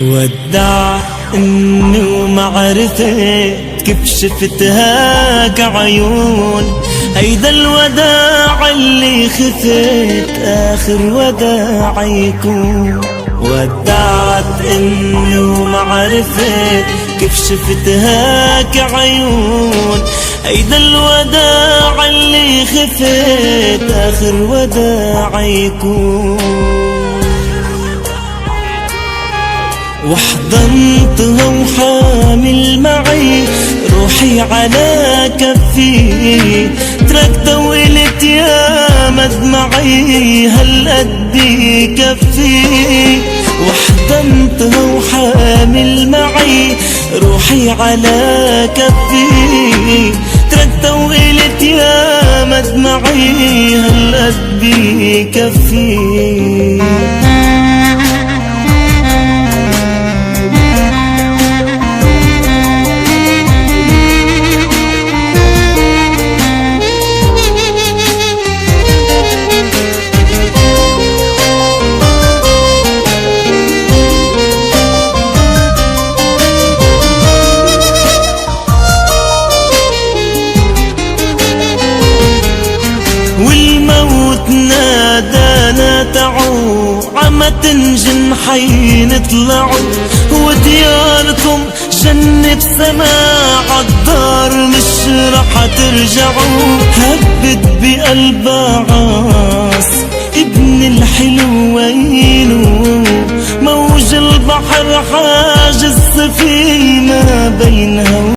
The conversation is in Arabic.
ودع انه معرفة كيف شفتها كعيون، هيدا الوداع اللي خفت آخر وداع يكون. ودعت انه معرفة كيف شفتها كعيون، هيدا الوداع اللي خفت آخر وداع يكون. وحضنتها وحامل معي روحي على كفي، تركتها وقلت يا مدمعي هالقد كفي. وحضنتها وحامل معي روحي على كفي، تركتها وقلت يا مدمعي هالقد كفي. والموت نادانا تعوا عمة جنحين طلعوا، ودياركم جنة بسماء عالدار مش رح ترجعوا. هبت بقلب عاص ابن الحلوين، موج البحر حاجز السفينة بينها